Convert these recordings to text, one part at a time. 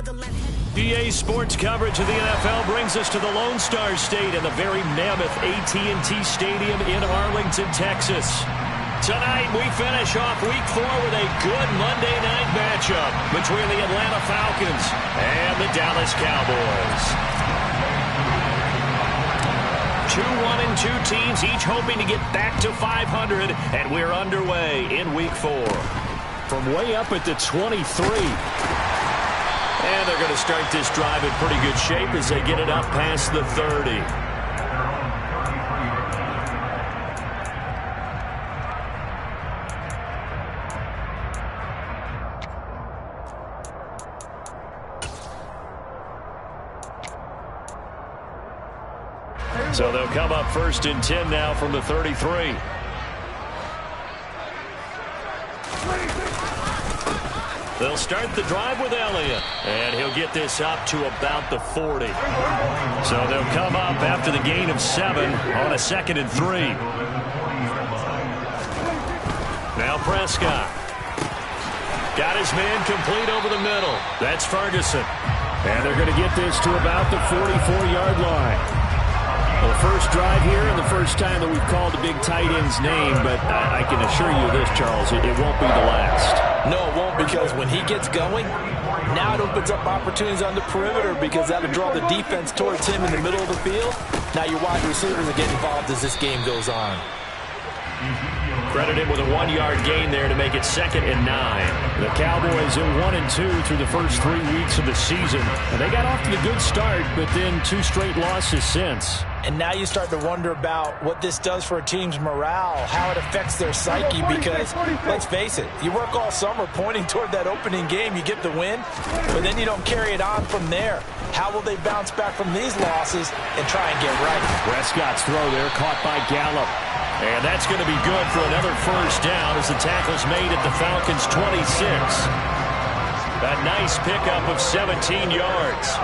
EA Sports coverage of the NFL brings us to the Lone Star State and the very mammoth AT&T Stadium in Arlington, Texas. Tonight, we finish off Week 4 with a good Monday night matchup between the Atlanta Falcons and the Dallas Cowboys. 2-1-2 teams, each hoping to get back to 500, and we're underway in Week 4. From way up at the 23. And they're going to start this drive in pretty good shape as they get it up past the 30. So they'll come up 1st and 10 now from the 33. They'll start the drive with Elliott, and he'll get this up to about the 40. So they'll come up after the gain of 7 on a 2nd and 3. Now Prescott. Got his man complete over the middle. That's Ferguson. And they're going to get this to about the 44-yard line. Well, first drive here and the first time that we've called a big tight end's name, but I can assure you this, Charles, it won't be the last. No, it won't, because when he gets going, now it opens up opportunities on the perimeter because that'll draw the defense towards him in the middle of the field. Now your wide receivers are getting involved as this game goes on. Credit him with a 1-yard gain there to make it 2nd and 9. The Cowboys in 1-2 through the first 3 weeks of the season. And they got off to a good start, but then 2 straight losses since. And now you start to wonder about what this does for a team's morale, how it affects their psyche, because, let's face it, you work all summer pointing toward that opening game, you get the win, but then you don't carry it on from there. How will they bounce back from these losses and try and get right? Prescott's throw there caught by Gallup. And that's going to be good for another first down as the tackle's made at the Falcons' 26. A nice pickup of 17 yards.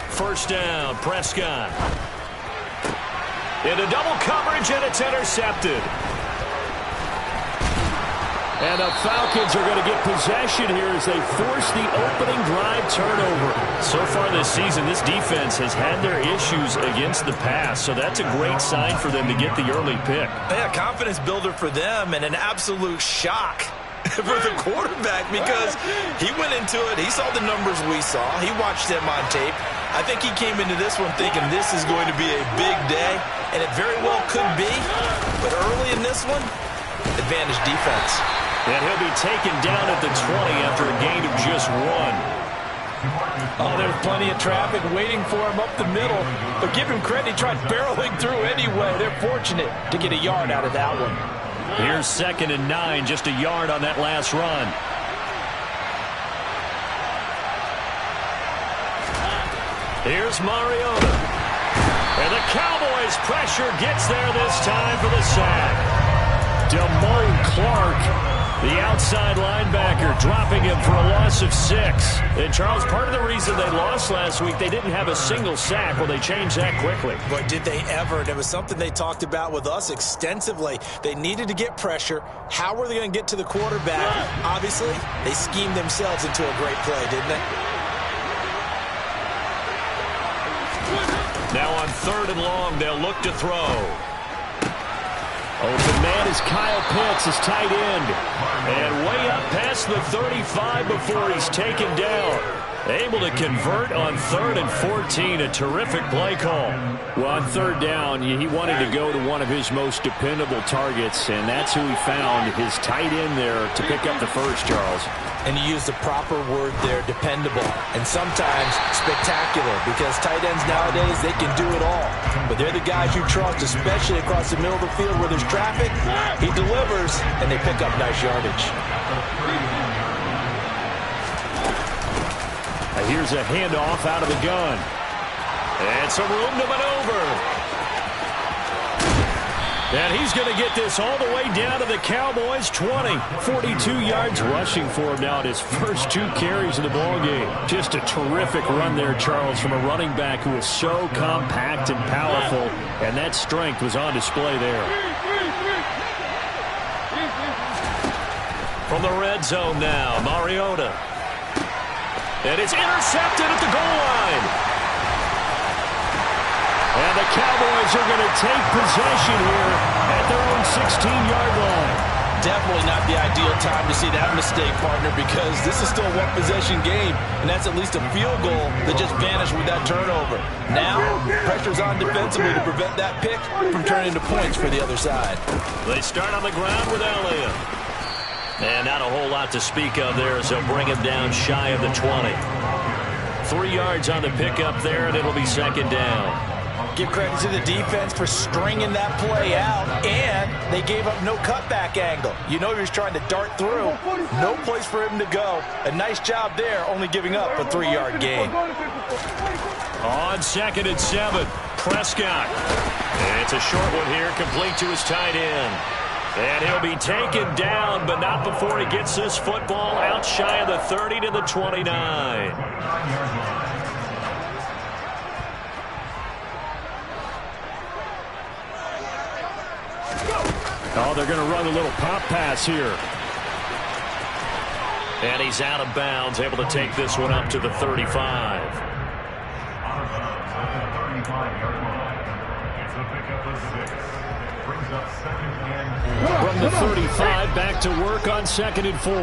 First down, Prescott. Into double coverage, and it's intercepted. And the Falcons are going to get possession here as they force the opening drive turnover. So far this season, this defense has had their issues against the pass, so that's a great sign for them to get the early pick. Yeah, confidence builder for them and an absolute shock for the quarterback because he went into it. He saw the numbers we saw. He watched them on tape. I think he came into this one thinking this is going to be a big day, and it very well could be. But early in this one, advantage defense. And he'll be taken down at the 20 after a gain of just 1. Oh, there's plenty of traffic waiting for him up the middle. But give him credit, he tried barreling through anyway. They're fortunate to get a yard out of that one. Here's 2nd and 9, just a yard on that last run. Here's Mariota. And the Cowboys' pressure gets there this time for the sack. Damone Clark, the outside linebacker, dropping him for a loss of 6. And, Charles, part of the reason they lost last week, they didn't have a single sack. Well, they changed that quickly. But did they ever? And it was something they talked about with us extensively. They needed to get pressure. How were they going to get to the quarterback? Obviously, they schemed themselves into a great play, didn't they? Now on 3rd and long, they'll look to throw. Open man is Kyle Pitts, his tight end. And way up past the 35 before he's taken down. Able to convert on 3rd and 14. A terrific play call. Well, on 3rd down, he wanted to go to one of his most dependable targets, and that's who he found, his tight end there, to pick up the first, Charles. And you use the proper word there, dependable, and sometimes spectacular, because tight ends nowadays, they can do it all. But they're the guys you trust, especially across the middle of the field where there's traffic. He delivers, and they pick up nice yardage. Here's a handoff out of the gun. And some room to maneuver. And he's going to get this all the way down to the Cowboys' 20. 42 yards rushing for him now at his first 2 carries of the ballgame. Just a terrific run there, Charles, from a running back who is so compact and powerful, and that strength was on display there. From the red zone now, Mariota. And it's intercepted at the goal line. And the Cowboys are going to take possession here at their own 16-yard line. Definitely not the ideal time to see that mistake, partner, because this is still a one-possession game, and that's at least a field goal that just vanished with that turnover. Now, pressure's on defensively to prevent that pick from turning into points for the other side. They start on the ground with Elliott. And not a whole lot to speak of there as they'll bring him down shy of the 20. 3 yards on the pickup there, and it'll be second down. Give credit to the defense for stringing that play out, and they gave up no cutback angle. You know he was trying to dart through. No place for him to go. A nice job there, only giving up a 3-yard gain. On 2nd and 7, Prescott. And it's a short one here, complete to his tight end. And he'll be taken down, but not before he gets this football out shy of the 30 to the 29. Oh, they're going to run a little pop pass here. And he's out of bounds, able to take this one up to the 35. From the 35, back to work on 2nd and 4.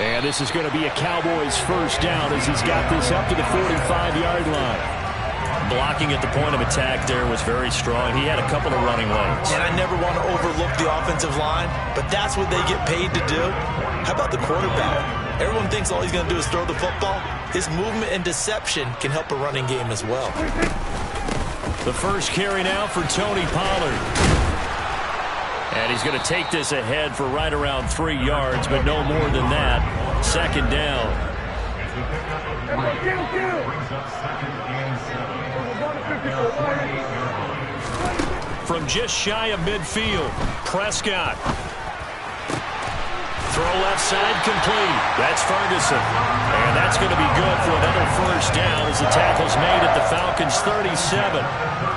And this is going to be a Cowboys first down as he's got this up to the 45-yard line. Blocking at the point of attack there was very strong. He had a couple of running lanes. And I never want to overlook the offensive line, but that's what they get paid to do. How about the quarterback? Everyone thinks all he's going to do is throw the football. His movement and deception can help a running game as well. The first carry now for Tony Pollard. And he's going to take this ahead for right around 3 yards, but no more than that. Second down. From just shy of midfield, Prescott. Throw left side complete. That's Ferguson. And that's going to be good for another first down as the tackle's made at the Falcons' 37.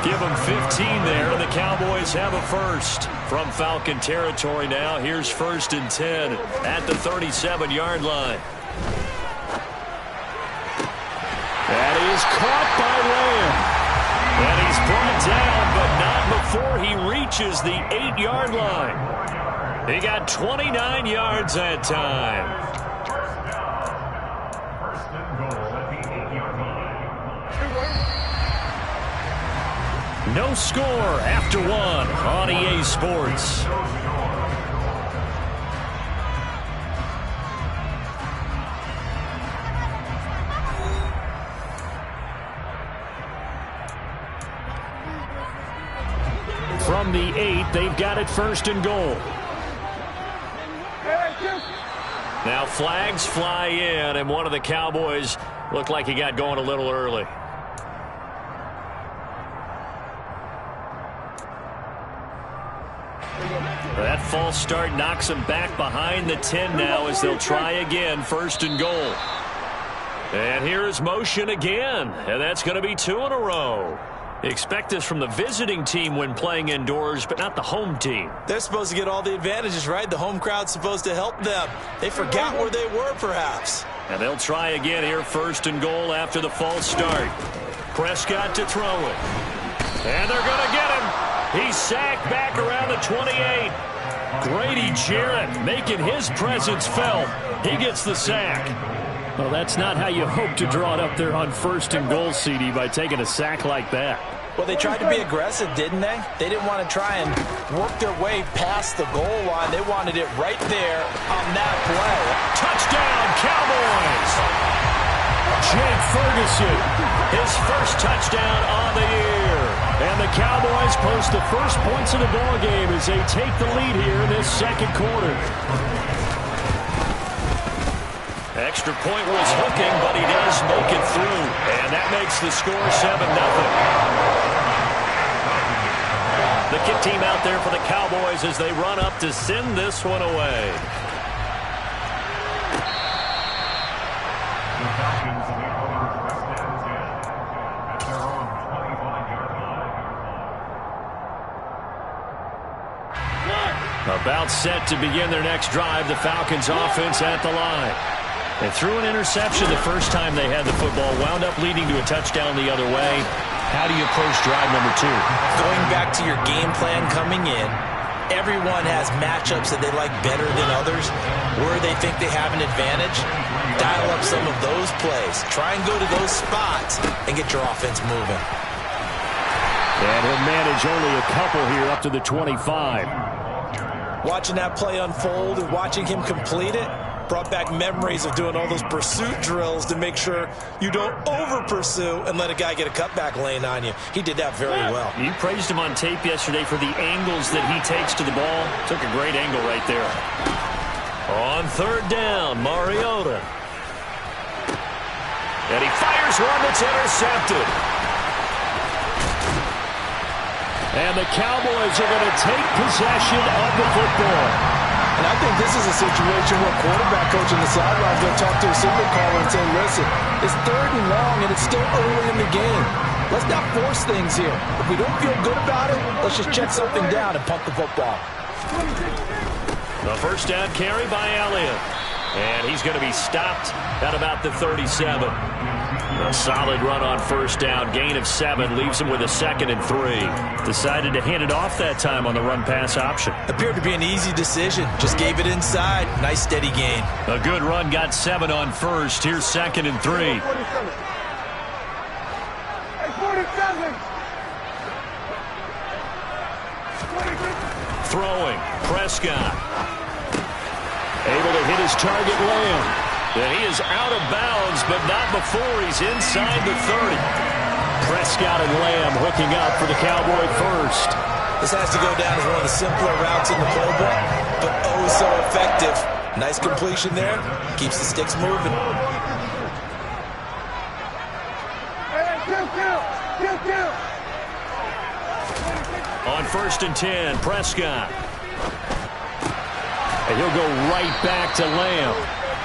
Give them 15 there, and the Cowboys have a first. From Falcon territory now, here's 1st and 10 at the 37-yard line. That is caught by Lamb. And he's brought down, but not before he reaches the 8-yard line. He got 29 yards that time. No score after 1 on EA Sports. From the 8, they've got it 1st and goal. Now flags fly in, and one of the Cowboys looked like he got going a little early. That false start knocks him back behind the 10 now as they'll try again, 1st and goal. And here is motion again, and that's going to be 2 in a row. Expect this from the visiting team when playing indoors, but not the home team. They're supposed to get all the advantages, right? The home crowd's supposed to help them. They forgot where they were, perhaps. And they'll try again here, 1st and goal after the false start. Prescott to throw it. And they're going to get him. He's sacked back around the 28. Grady Jarrett making his presence felt. He gets the sack. Well, that's not how you hope to draw it up there on 1st and goal, CD, by taking a sack like that. Well, they tried to be aggressive, didn't they? They didn't want to try and work their way past the goal line. They wanted it right there on that play. Touchdown, Cowboys! Jake Ferguson, his first touchdown on the year. And the Cowboys post the first points of the ballgame as they take the lead here in this 2nd quarter. Extra point was hooking, but he does make it through. And that makes the score 7-0. The kick team out there for the Cowboys as they run up to send this one away. About set to begin their next drive, the Falcons offense at the line. They threw an interception the first time they had the football, wound up leading to a touchdown the other way. How do you approach drive number 2? Going back to your game plan coming in, everyone has matchups that they like better than others, where they think they have an advantage. Dial up some of those plays. Try and go to those spots and get your offense moving. And he'll manage only a couple here up to the 25. Watching that play unfold and watching him complete it brought back memories of doing all those pursuit drills to make sure you don't over-pursue and let a guy get a cutback lane on you. He did that very well. You praised him on tape yesterday for the angles that he takes to the ball. Took a great angle right there. On third down, Mariota. And he fires one that's intercepted. And the Cowboys are going to take possession of the football. And I think this is a situation where quarterback coach on the sideline is going to talk to a signal caller and say, listen, it's 3rd and long and it's still early in the game. Let's not force things here. If we don't feel good about it, let's just check something down and punt the football. The first down carry by Elliott. And he's going to be stopped at about the 37. A solid run on first down. Gain of 7 leaves him with a 2nd and 3. Decided to hand it off that time on the run-pass option. Appeared to be an easy decision. Just gave it inside. Nice steady gain. A good run. Got 7 on first. Here's 2nd and 3. Throwing. Prescott. Able to hit his target, Lamb. And he is out of bounds, but not before he's inside the 30. Prescott and Lamb hooking up for the Cowboy first. This has to go down as one of the simpler routes in the playbook, but oh so effective. Nice completion there. Keeps the sticks moving. On 1st and 10, Prescott. And he'll go right back to Lamb.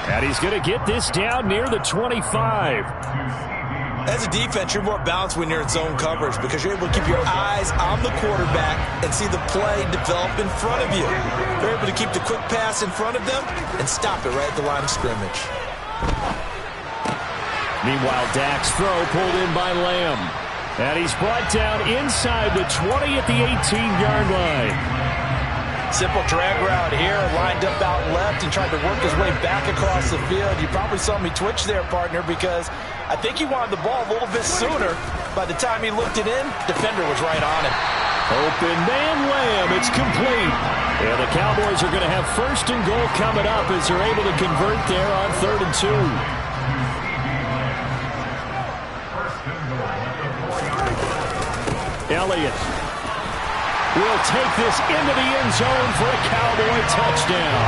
And he's going to get this down near the 25. As a defense, you're more balanced when you're in zone coverage because you're able to keep your eyes on the quarterback and see the play develop in front of you. You're able to keep the quick pass in front of them and stop it right at the line of scrimmage. Meanwhile, Dak's throw pulled in by Lamb. And he's brought down inside the 20 at the 18-yard line. Simple drag route here, lined up out left and tried to work his way back across the field. You probably saw me twitch there, partner, because I think he wanted the ball a little bit sooner. By the time he looked it in, defender was right on him. Open man Lamb, it's complete. And the Cowboys are going to have 1st and goal coming up as they're able to convert there on 3rd and 2. Elliott will take this into the end zone for a Cowboy touchdown.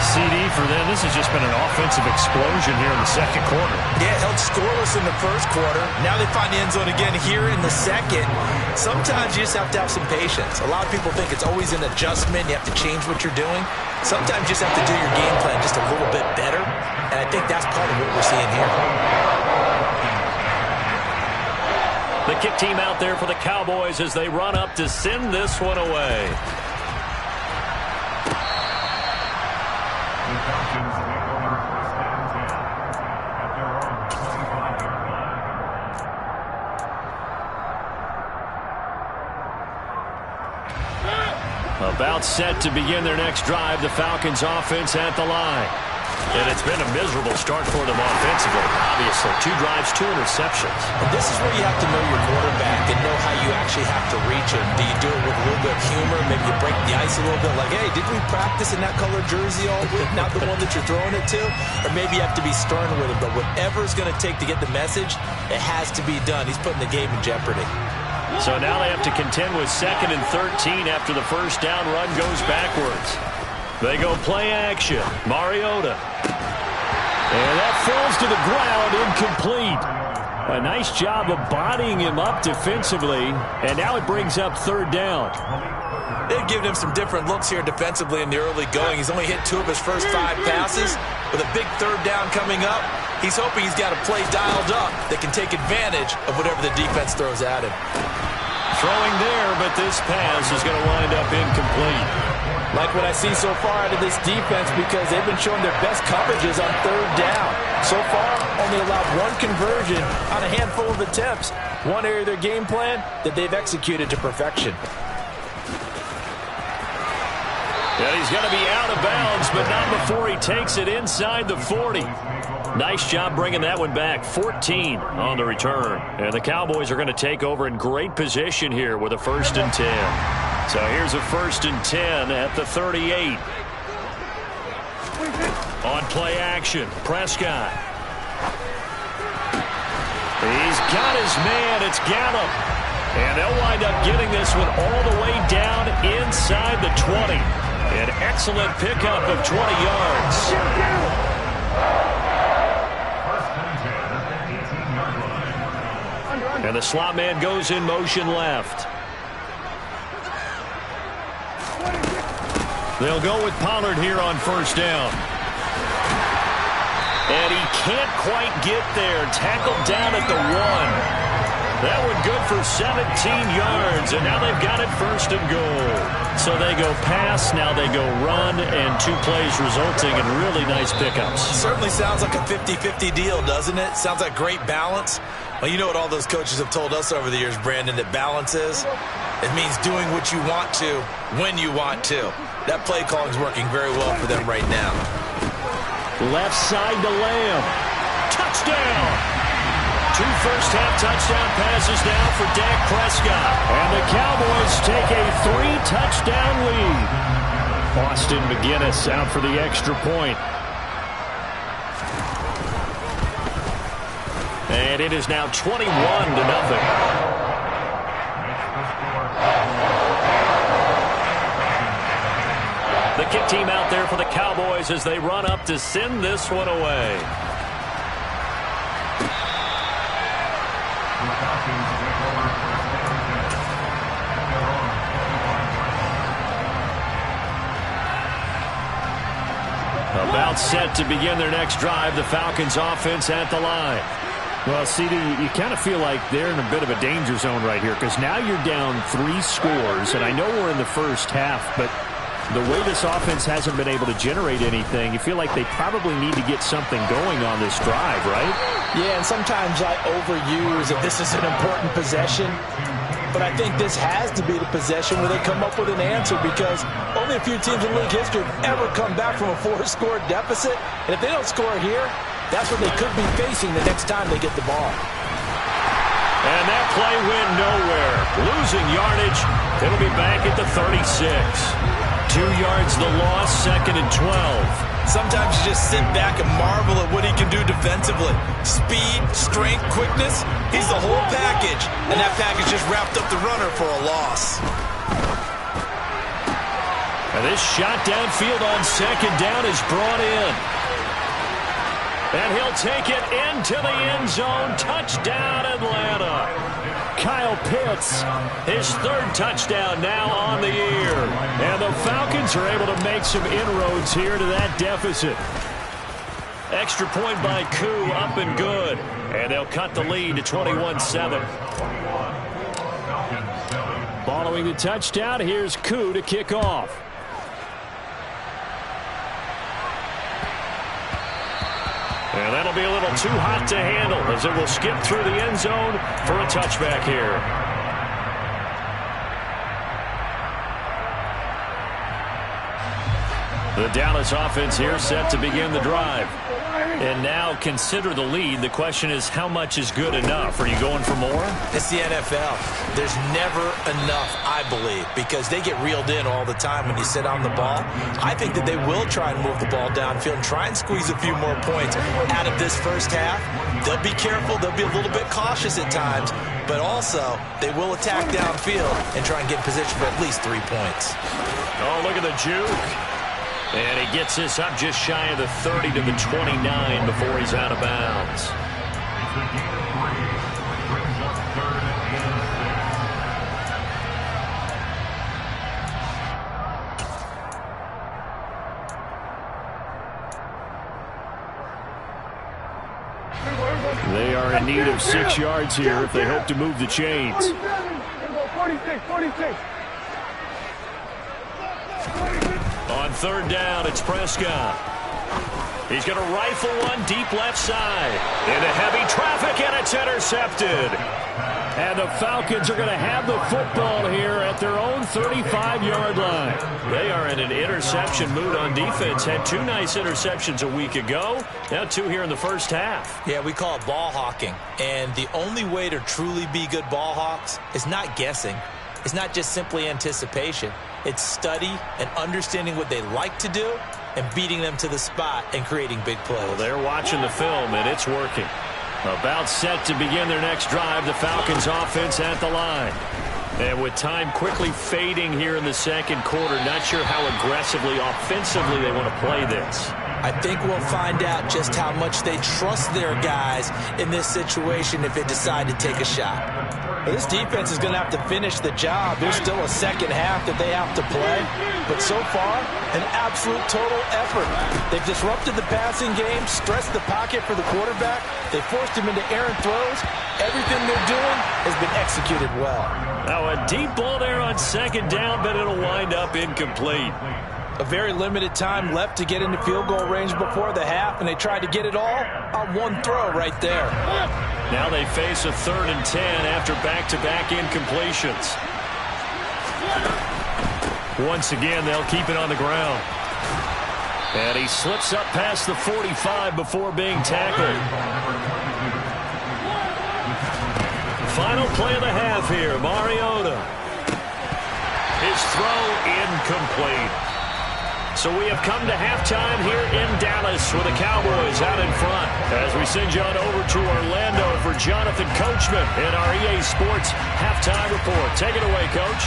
CD for them. This has just been an offensive explosion here in the 2nd quarter. Yeah, held scoreless in the 1st quarter. Now they find the end zone again here in the 2nd. Sometimes you just have to have some patience. A lot of people think it's always an adjustment. You have to change what you're doing. Sometimes you just have to do your game plan just a little bit better. And I think that's part of what we're seeing here. The kick team out there for the Cowboys as they run up to send this one away. About set to begin their next drive, the Falcons offense at the line. And it's been a miserable start for them offensively, obviously. 2 drives, 2 interceptions. And this is where you have to know your quarterback and know how you actually have to reach him. Do you do it with a little bit of humor? Maybe you break the ice a little bit like, hey, did we practice in that color jersey all week? Not the one that you're throwing it to? Or maybe you have to be stern with him. But whatever it's going to take to get the message, it has to be done. He's putting the game in jeopardy. So now they have to contend with 2nd and 13 after the first down run goes backwards. They go play action. Mariota. And that falls to the ground, incomplete. A nice job of bodying him up defensively, and now it brings up third down. They've given him some different looks here defensively in the early going. He's only hit 2 of his first 5 passes. With a big third down coming up, he's hoping he's got a play dialed up that can take advantage of whatever the defense throws at him. Throwing there, but this pass is going to wind up incomplete. Like what I see so far out of this defense, because they've been showing their best coverages on third down. So far, only allowed 1 conversion on a handful of attempts. One area of their game plan that they've executed to perfection. And he's going to be out of bounds, but not before he takes it inside the 40. Nice job bringing that one back. 14 on the return. And the Cowboys are going to take over in great position here with a 1st and 10. So here's a 1st and 10 at the 38. On play action, Prescott. He's got his man. It's Gallup. And they'll wind up getting this one all the way down inside the 20. An excellent pickup of 20 yards. And the slot man goes in motion left. They'll go with Pollard here on 1st down. And he can't quite get there. Tackled down at the 1. That one good for 17 yards, and now they've got it 1st and goal. So they go pass, now they go run, and 2 plays resulting in really nice pickups. Certainly sounds like a 50-50 deal, doesn't it? Sounds like great balance. Well, you know what all those coaches have told us over the years, Brandon, that balance is? It means doing what you want to, when you want to. That play calling is working very well for them right now. Left side to Lamb. Touchdown! 2 first-half touchdown passes now for Dak Prescott. And the Cowboys take a 3-touchdown lead. Austin McGinnis out for the extra point. And it is now 21-0. The kick team out there for the Cowboys as they run up to send this one away. About set to begin their next drive, the Falcons offense at the line. Well, CD, you kind of feel like they're in a bit of a danger zone right here because now you're down 3 scores, and I know we're in the first half, but the way this offense hasn't been able to generate anything, you feel like they probably need to get something going on this drive, right? Yeah, and sometimes I overuse that this is an important possession, but I think this has to be the possession where they come up with an answer because only a few teams in league history have ever come back from a 4-score deficit, and if they don't score here, that's what they could be facing the next time they get the ball. And that play went nowhere. Losing yardage. It'll be back at the 36. 2 yards the loss, 2nd and 12. Sometimes you just sit back and marvel at what he can do defensively. Speed, strength, quickness, he's the whole package. And that package just wrapped up the runner for a loss. And this shot downfield on 2nd down is brought in. And he'll take it into the end zone. Touchdown, Atlanta. Kyle Pitts, his 3rd touchdown now on the year. And the Falcons are able to make some inroads here to that deficit. Extra point by Koo, up and good. And they'll cut the lead to 21-7. Following the touchdown, here's Koo to kick off. And that'll be a little too hot to handle as it will skip through the end zone for a touchback here. The Dallas offense here set to begin the drive. And now consider the lead. The question is, how much is good enough? Are you going for more? It's the NFL. There's never enough, I believe, because they get reeled in all the time when you sit on the ball. I think that they will try and move the ball downfield and try and squeeze a few more points out of this first half. They'll be careful. They'll be a little bit cautious at times, but also they will attack downfield and try and get in position for at least 3 points. Oh, look at the juke. And he gets this up just shy of the 30 to the 29 before he's out of bounds. They are in need of 6 yards here if they hope to move the chains. 46. On third down, it's Prescott. He's going to rifle one deep left side. Into heavy traffic, and it's intercepted. And the Falcons are going to have the football here at their own 35-yard line. They are in an interception mood on defense. Had 2 nice interceptions a week ago. Now 2 here in the first half. Yeah, we call it ball hawking. And the only way to truly be good ball hawks is not guessing. It's not just simply anticipation. It's study and understanding what they like to do and beating them to the spot and creating big plays. Well, they're watching the film, and it's working. About set to begin their next drive, the Falcons offense at the line. And with time quickly fading here in the second quarter, not sure how aggressively, offensively they want to play this. I think we'll find out just how much they trust their guys in this situation if they decide to take a shot. Well, this defense is going to have to finish the job. There's still a second half that they have to play. But so far, an absolute total effort. They've disrupted the passing game, stressed the pocket for the quarterback. They forced him into errant throws. Everything they're doing has been executed well. Now a deep ball there on second down, but it'll wind up incomplete. A very limited time left to get into field goal range before the half, and they tried to get it all on one throw right there. Now they face a 3rd and 10 after back-to-back incompletions. Once again, they'll keep it on the ground. And he slips up past the 45 before being tackled. Final play of the half here, Mariota. His throw incomplete. So we have come to halftime here in Dallas with the Cowboys out in front. As we send you on over to Orlando for Jonathan Coachman in our EA Sports Halftime Report. Take it away, Coach.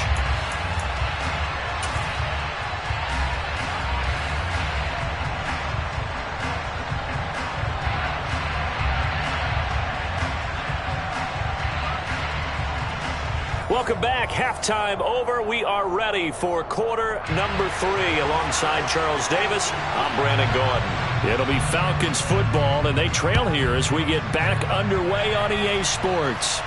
Welcome back. Halftime over. We are ready for quarter number 3. Alongside Charles Davis, I'm Brandon Gordon. It'll be Falcons football, and they trail here as we get back underway on EA Sports.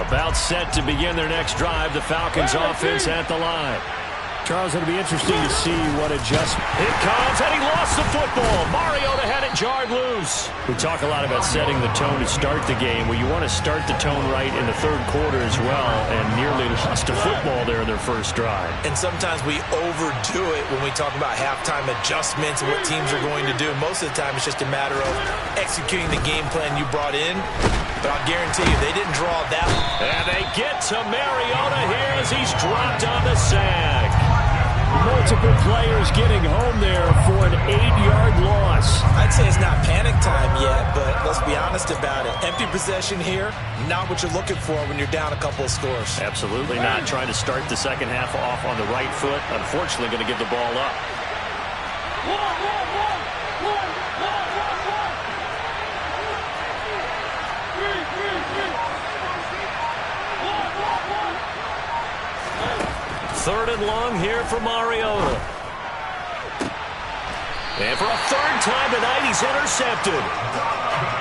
About set to begin their next drive, the Falcons offense at the line. Charles, it'll be interesting to see what adjustment. It comes, and he lost the football. Mariota had it jarred loose. We talk a lot about setting the tone to start the game. Well, you want to start the tone right in the third quarter as well, and nearly lost a football there in their first drive. And sometimes we overdo it when we talk about halftime adjustments and what teams are going to do. Most of the time, it's just a matter of executing the game plan you brought in. But I'll guarantee you, they didn't draw that one. And they get to Mariota here as he's dropped on the sack. Multiple players getting home there for an 8-yard loss. I'd say it's not panic time yet, but let's be honest about it. Empty possession here, not what you're looking for when you're down a couple of scores. Absolutely not. Trying to start the second half off on the right foot. Unfortunately, going to give the ball up. Third and long here for Mariota. And for a third time tonight, he's intercepted.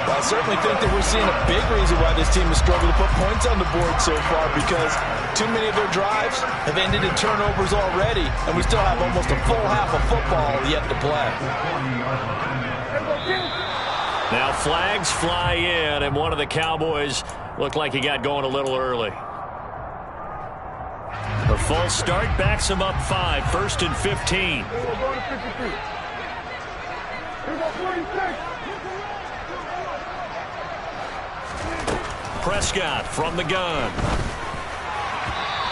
Well, I certainly think that we're seeing a big reason why this team has struggled to put points on the board so far, because too many of their drives have ended in turnovers already, and we still have almost a full half of football yet to play. Now flags fly in, and one of the Cowboys looked like he got going a little early. The false start backs him up 5, 1st and 15. Prescott from the gun.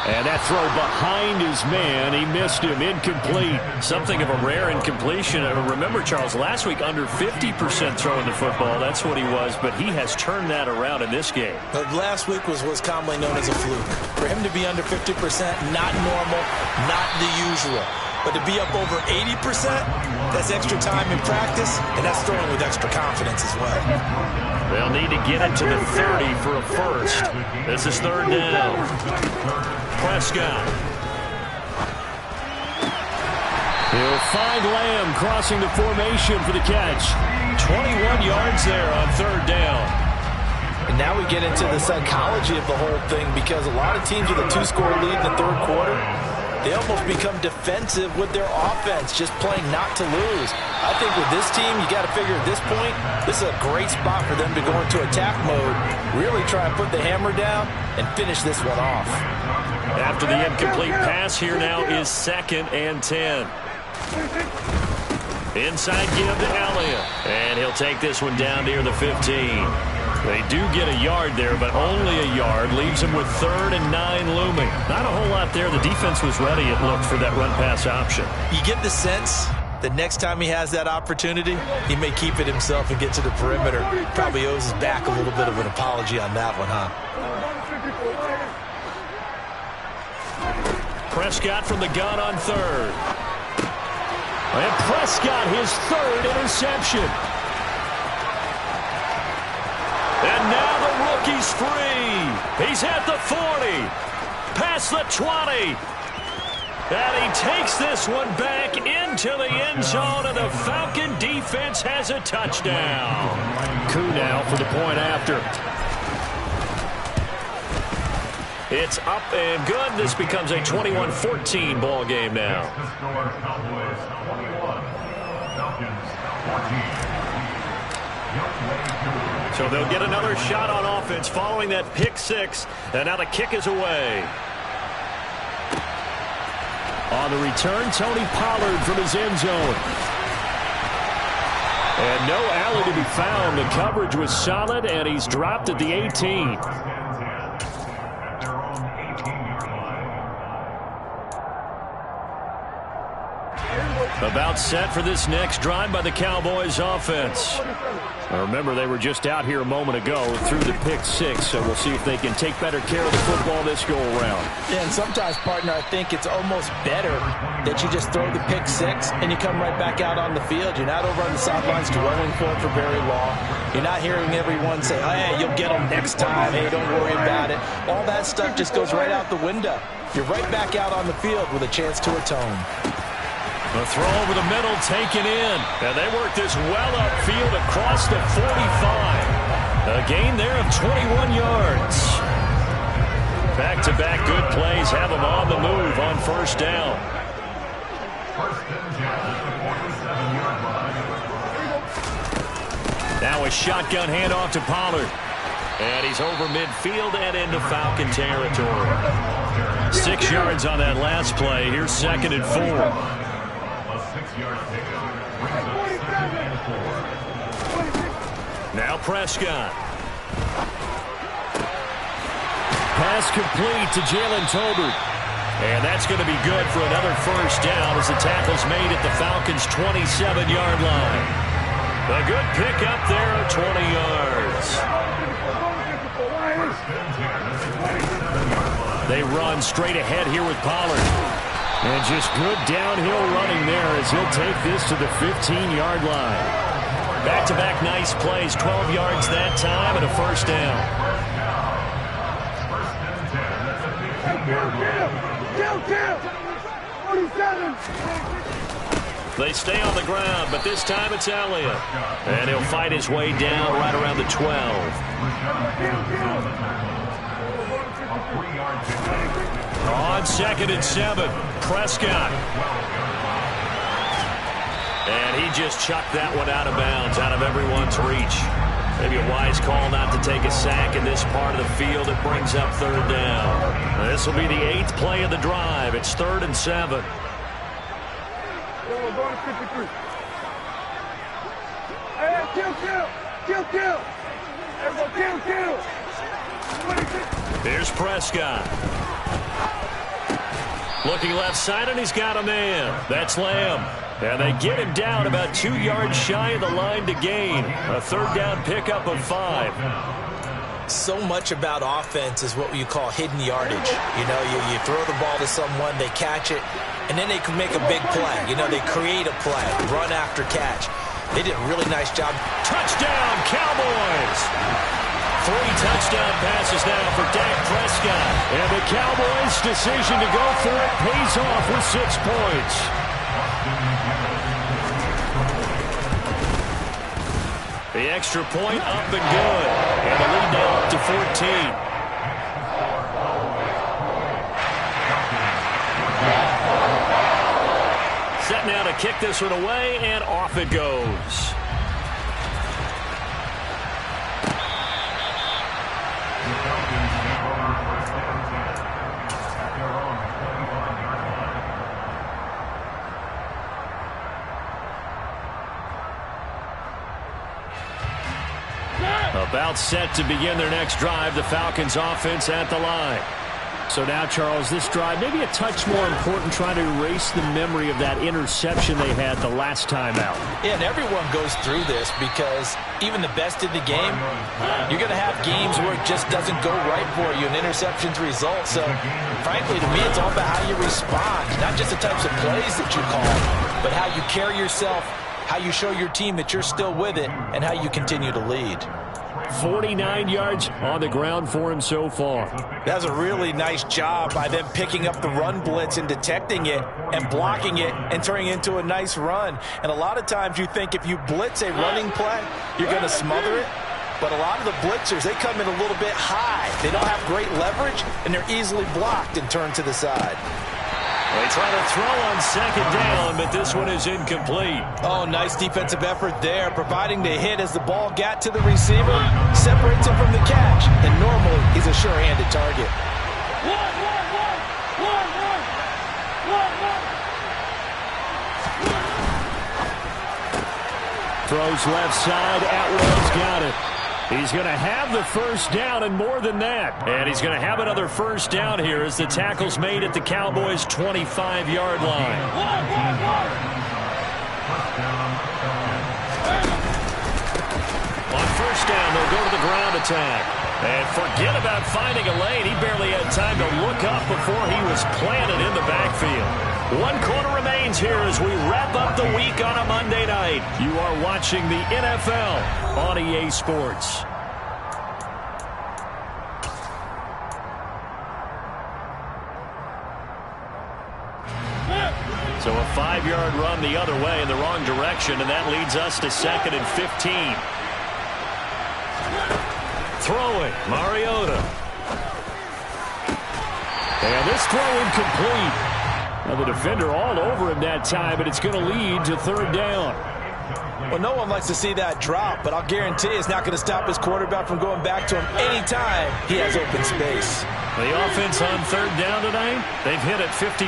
And that throw behind his man, he missed him, incomplete. Something of a rare incompletion. Remember, Charles, last week under 50% throwing the football. That's what he was, but he has turned that around in this game. Last week was what's commonly known as a fluke. For him to be under 50%, not normal, not the usual. But to be up over 80%, that's extra time in practice, and that's throwing with extra confidence as well. They'll need to get it to the 30 for a first. This is third down. Prescott. He'll find Lamb crossing the formation for the catch. 21 yards there on third down. And now we get into the psychology of the whole thing, because a lot of teams with a 2-score lead in the third quarter, they almost become defensive with their offense, just playing not to lose. I think with this team, you got to figure at this point, this is a great spot for them to go into attack mode, really try and put the hammer down and finish this one off. After the incomplete pass, here now is 2nd and 10. Inside give to Elliott, and he'll take this one down near the 15. They do get a yard there, but only a yard. Leaves him with 3rd and 9 looming. Not a whole lot there. The defense was ready, it looked, for that run-pass option. You get the sense that next time he has that opportunity, he may keep it himself and get to the perimeter. Probably owes his back a little bit of an apology on that one, huh? Prescott from the gun on 3rd. And Prescott, his 3rd interception. And now the rookie's free. He's at the 40. Past the 20. And he takes this one back into the end zone, and the Falcon defense has a touchdown. Koo now for the point after. It's up and good. This becomes a 21-14 ball game now. So they'll get another shot on offense following that pick 6, and now the kick is away. On the return, Tony Pollard from his end zone. And no alley to be found. The coverage was solid, and he's dropped at the 18. About set for this next drive by the Cowboys offense. Remember, they were just out here a moment ago through the pick 6, so we'll see if they can take better care of the football this go-around. Yeah, and sometimes, partner, I think it's almost better that you just throw the pick 6 and you come right back out on the field. You're not over on the sidelines dwelling for it for very long. You're not hearing everyone say, oh, hey, you'll get them next time. Hey, don't worry about it. All that stuff just goes right out the window. You're right back out on the field with a chance to atone. The throw over the middle taken in. And they work this well upfield across the 45. A gain there of 21 yards. Back-to-back good plays have them on the move on first down. Now a shotgun handoff to Pollard. And he's over midfield and into Falcon territory. 6 yards on that last play. Here's 2nd and 4. Now Prescott. Pass complete to Jalen Tolbert. And that's going to be good for another first down as the tackle's made at the Falcons' 27-yard line. A good pick up there, 20 yards. They run straight ahead here with Pollard. And just good downhill running there as he'll take this to the 15-yard line. Back-to-back nice plays, 12 yards that time and a first down. They stay on the ground, but this time it's Elliott. And he'll fight his way down right around the 12. On 2nd and 7, Prescott. And he just chucked that one out of bounds, out of everyone's reach. Maybe a wise call not to take a sack in this part of the field. It brings up third down. This will be the 8th play of the drive. It's 3rd and 7. Here's Prescott. Looking left side, and he's got a man. That's Lamb. And they get him down about 2 yards shy of the line to gain. A third down pickup of 5. So much about offense is what you call hidden yardage. You know, you throw the ball to someone, they catch it, and then they can make a big play. You know, they create a play, run after catch. They did a really nice job. Touchdown, Cowboys! 3 touchdown passes now for Dak Prescott. And the Cowboys' decision to go for it pays off with 6 points. The extra point up and good. And the lead now up to 14. Set now to kick this one away, and off it goes. About set to begin their next drive, the Falcons offense at the line. So now, Charles, this drive maybe a touch more important, trying to erase the memory of that interception they had the last time out. Yeah, and everyone goes through this because even the best in the game, you're going to have games where it just doesn't go right for you, and interceptions result. So, frankly, to me, it's all about how you respond, not just the types of plays that you call, but how you carry yourself, how you show your team that you're still with it, and how you continue to lead. 49 yards on the ground for him so far. That's a really nice job by them picking up the run blitz and detecting it and blocking it and turning it into a nice run. And a lot of times you think if you blitz a running play, you're going to smother it. But a lot of the blitzers, they come in a little bit high. They don't have great leverage, and they're easily blocked and turned to the side. They try to throw on second down, but this one is incomplete. Oh, nice defensive effort there, providing the hit as the ball got to the receiver, separates him from the catch, and normally he's a sure-handed target. Throws left side, Atwell's got it. He's going to have the first down and more than that. And he's going to have another first down here as the tackle's made at the Cowboys' 25-yard line. On first down, they'll go to the ground attack. And forget about finding a lane. He barely had time to look up before he was planted in the backfield. 1 quarter remains here as we wrap up the week on a Monday night. You are watching the NFL on EA Sports. So a 5-yard run the other way in the wrong direction, and that leads us to 2nd and 15. Throwing, Mariota. And this throw incomplete. Now the defender all over him that time, but it's going to lead to 3rd down. Well, no one likes to see that drop, but I'll guarantee it's not going to stop his quarterback from going back to him anytime he has open space. The offense on 3rd down tonight, they've hit it 50%,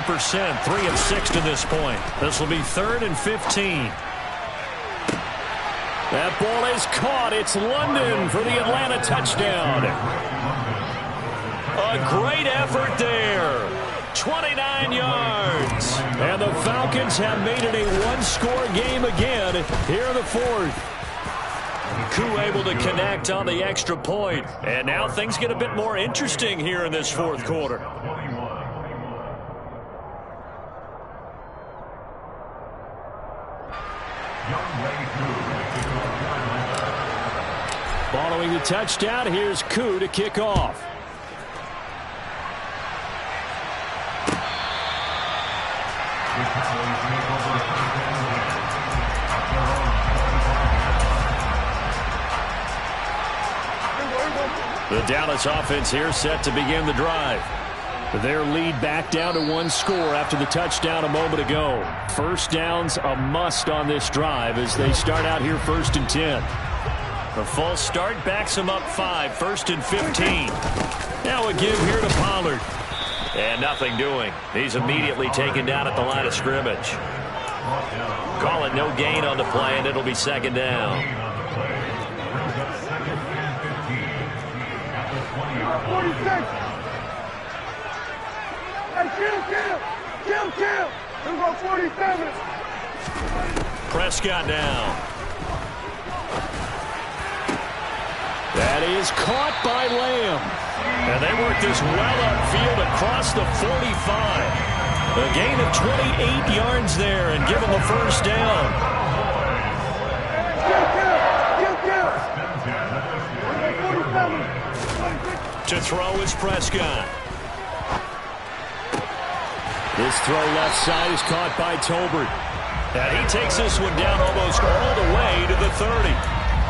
3 of 6 to this point. This will be 3rd and 15. That ball is caught. It's London for the Atlanta touchdown. A great effort there. 29 yards. And the Falcons have made it a 1-score game again here in the 4th. Koo able to connect on the extra point. And now things get a bit more interesting here in this 4th quarter. Following the touchdown, here's Koo to kick off. The Dallas offense here set to begin the drive. Their lead back down to 1 score after the touchdown a moment ago. First down's a must on this drive as they start out here 1st and 10. A false start backs him up 5, 1st and 15. Now a give here to Pollard. And nothing doing. He's immediately taken down at the line of scrimmage. Call it no gain on the play, and it'll be 2nd down. 46. Hey, get him, get him. Kill. Let's go 47. Prescott now. That is caught by Lamb. And they work this well upfield across the 45. A gain of 28 yards there and give them the first down. To throw is Prescott. This throw left side is caught by Tolbert. And he takes this one down almost all the way to the 30.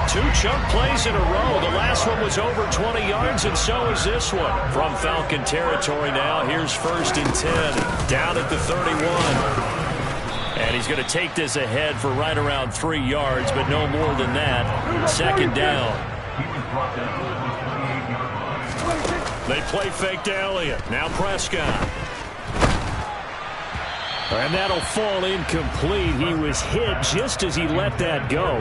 2 chunk plays in a row. The last one was over 20 yards, and so is this one. From Falcon territory now, here's 1st and 10. Down at the 31. And he's going to take this ahead for right around 3 yards, but no more than that. 2nd down. They play fake to Elliott. Now Prescott. And that'll fall incomplete. He was hit just as he let that go.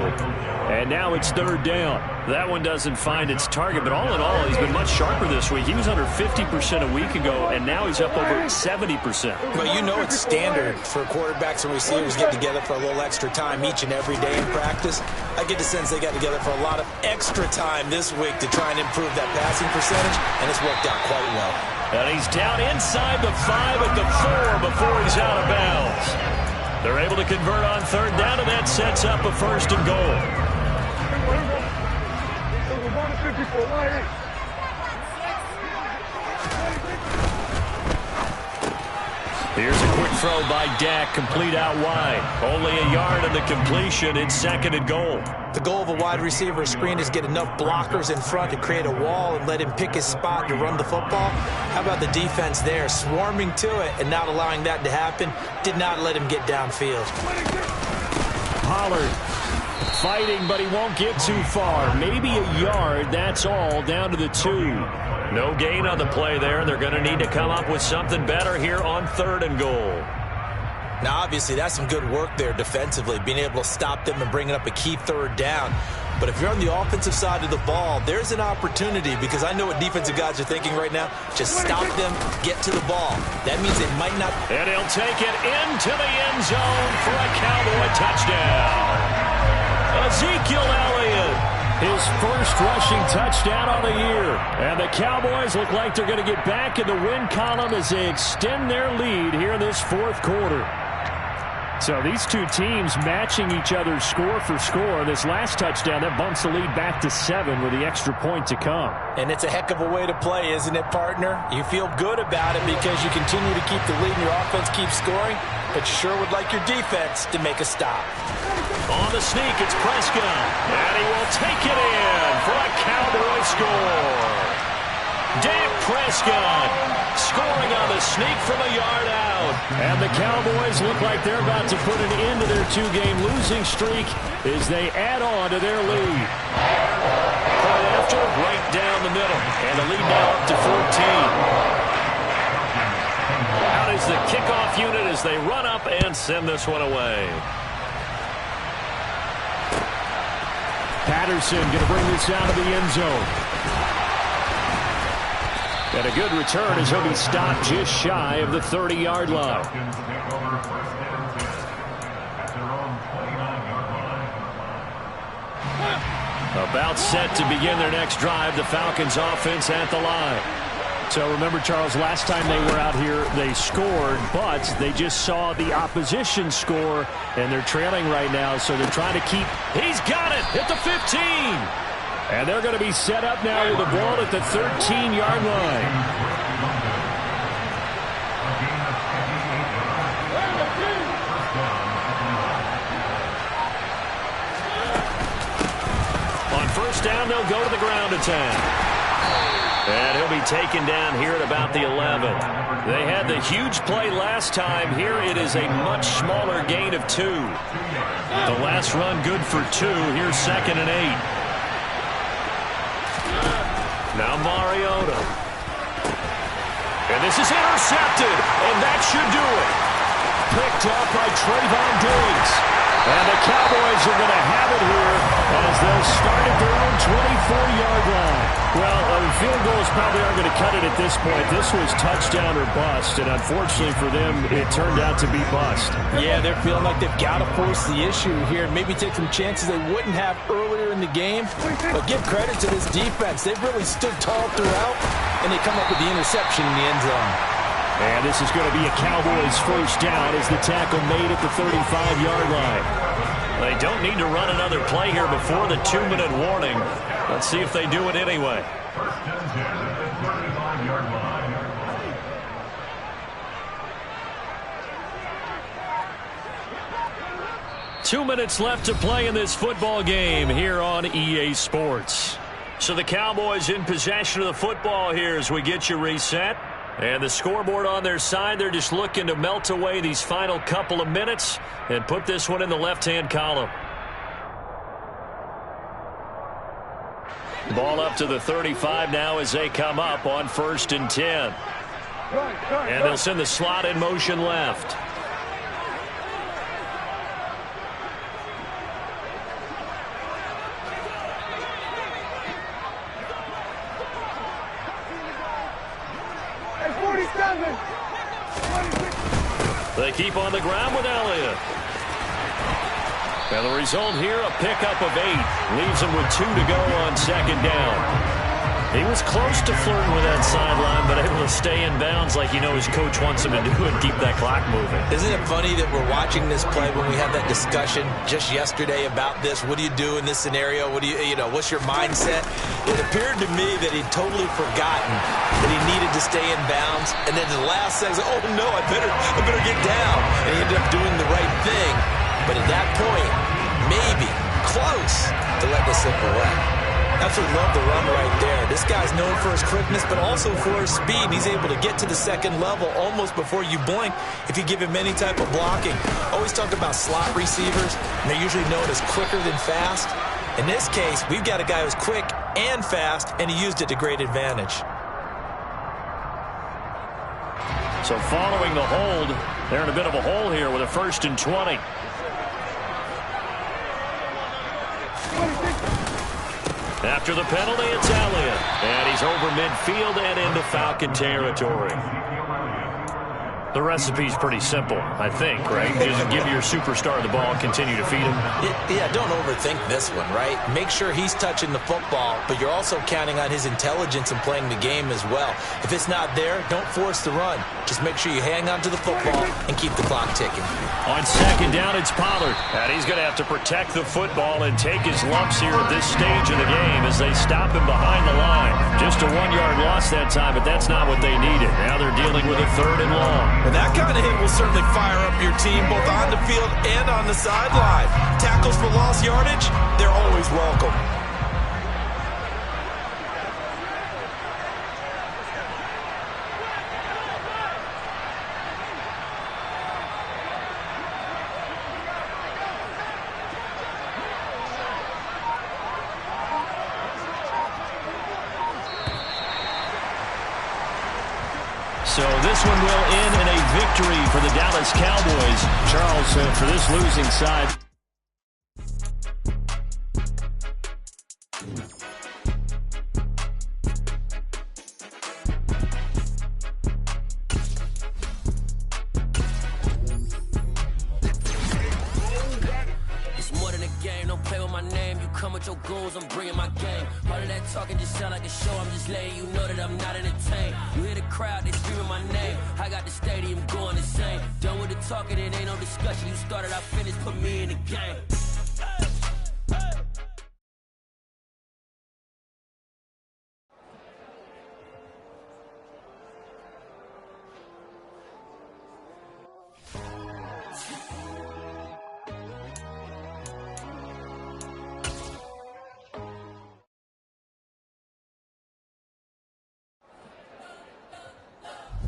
And now it's 3rd down. That one doesn't find its target, but all in all, he's been much sharper this week. He was under 50% a week ago, and now he's up over 70%. Well, you know it's standard for quarterbacks and receivers get together for a little extra time each and every day in practice. I get the sense they got together for a lot of extra time this week to try and improve that passing percentage, and it's worked out quite well. And he's down inside the 5 at the 4 before he's out of bounds. They're able to convert on 3rd down, and that sets up a 1st and goal. Here's a quick throw by Dak, complete out wide. Only a yard of the completion. It's 2nd and goal. The goal of a wide receiver screen is get enough blockers in front to create a wall and let him pick his spot to run the football. How about the defense there, swarming to it and not allowing that to happen? Did not let him get downfield. Pollard fighting, but he won't get too far. Maybe a yard, that's all, down to the 2. No gain on the play there, and they're going to need to come up with something better here on 3rd and goal. Now, obviously, that's some good work there defensively, being able to stop them and bringing up a key 3rd down. But if you're on the offensive side of the ball, there's an opportunity, because I know what defensive guys are thinking right now. Just stop them, get to the ball. That means they might not. And he'll take it into the end zone for a Cowboy touchdown. Ezekiel Elliott, his first rushing touchdown on the year. And the Cowboys look like they're going to get back in the win column as they extend their lead here in this 4th quarter. So these two teams matching each other score for score. This last touchdown, that bumps the lead back to 7 with the extra point to come. And it's a heck of a way to play, isn't it, partner? You feel good about it because you continue to keep the lead and your offense keeps scoring, but you sure would like your defense to make a stop. On the sneak, it's Prescott. And he will take it in for a Cowboy score. Dak Prescott scoring on the sneak from a yard out. And the Cowboys look like they're about to put an end to their 2-game losing streak as they add on to their lead. Point after, right down the middle. And the lead now up to 14. Out is the kickoff unit as they run up and send this one away. Patterson going to bring this out of the end zone. And a good return as he'll be stopped just shy of the 30-yard line. About set to begin their next drive, the Falcons offense at the line. So remember, Charles, last time they were out here, they scored, but they just saw the opposition score, and they're trailing right now, so they're trying to keep. He's got it at the 15. And they're going to be set up now with the ball at the 13-yard line. On 1st down, they'll go to the ground attack. And he'll be taken down here at about the 11. They had the huge play last time. Here it is a much smaller gain of 2. The last run good for 2. Here's 2nd and 8. Now Mariota. And this is intercepted. And that should do it. Picked up by Trayvon Diggs. And the Cowboys are going to have it here as they'll start at their own 24-yard line. Well, field goals probably aren't going to cut it at this point. This was touchdown or bust, and unfortunately for them, it turned out to be bust. Yeah, they're feeling like they've got to force the issue here and maybe take some chances they wouldn't have earlier in the game. But give credit to this defense. They've really stood tall throughout, and they come up with the interception in the end zone. And this is going to be a Cowboys first down as the tackle made at the 35-yard line. They don't need to run another play here before the 2-minute warning. Let's see if they do it anyway. 2 minutes left to play in this football game here on EA Sports. So the Cowboys in possession of the football here as we get you reset. And the scoreboard on their side, they're just looking to melt away these final couple of minutes and put this one in the left-hand column. Ball up to the 35 now as they come up on 1st and 10. And they'll send the slot in motion left. They keep on the ground with Elliott. And the result here, a pickup of 8. Leaves him with 2 to go on 2nd down. He was close to flirting with that sideline, but able to stay in bounds like you know his coach wants him to do and keep that clock moving. Isn't it funny that we're watching this play when we had that discussion just yesterday about this? What do you do in this scenario? What do you know, what's your mindset? It appeared to me that he'd totally forgotten that he needed to stay in bounds. And then the last second, oh no, I better get down. And he ended up doing the right thing. But at that point, maybe close to let this slip away. Absolutely love the run right there. This guy's known for his quickness, but also for his speed. He's able to get to the second level almost before you blink if you give him any type of blocking. Always talk about slot receivers, and they're usually known as quicker than fast. In this case, we've got a guy who's quick and fast, and he used it to great advantage. So following the hold, they're in a bit of a hole here with a 1st and 20. After the penalty, it's Elliott. And he's over midfield and into Falcon territory. The recipe's pretty simple, I think, right? Just give your superstar the ball, continue to feed him. Yeah, don't overthink this one, right? Make sure he's touching the football, but you're also counting on his intelligence and playing the game as well. If it's not there, don't force the run. Just make sure you hang on to the football and keep the clock ticking. On 2nd down, it's Pollard. And he's going to have to protect the football and take his lumps here at this stage of the game as they stop him behind the line. Just a 1-yard loss that time, but that's not what they needed. Now they're dealing with a 3rd and long. Well, that kind of hit will certainly fire up your team both on the field and on the sideline. Tackles for lost yardage, they're always welcome. So this one will end in a victory for the Dallas Cowboys. Charles, for this losing side. It's more than a game, don't play with my name. You come with your goons, I'm bringing my game. All of that talking just sound like a show, I'm just letting you know that I'm not entertained. You hear the crowd, they screaming my name. I got the stadium going insane. Done with the talking, it ain't no discussion. You started, I finished, put me in the game.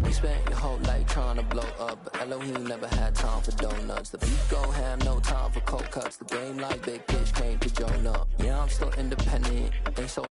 You spent your whole life trying to blow up, but Elohim never had time for donuts. The beat gon' have no time for cold cuts. The game like Big Pitch came to join up. Yeah, I'm still independent, ain't so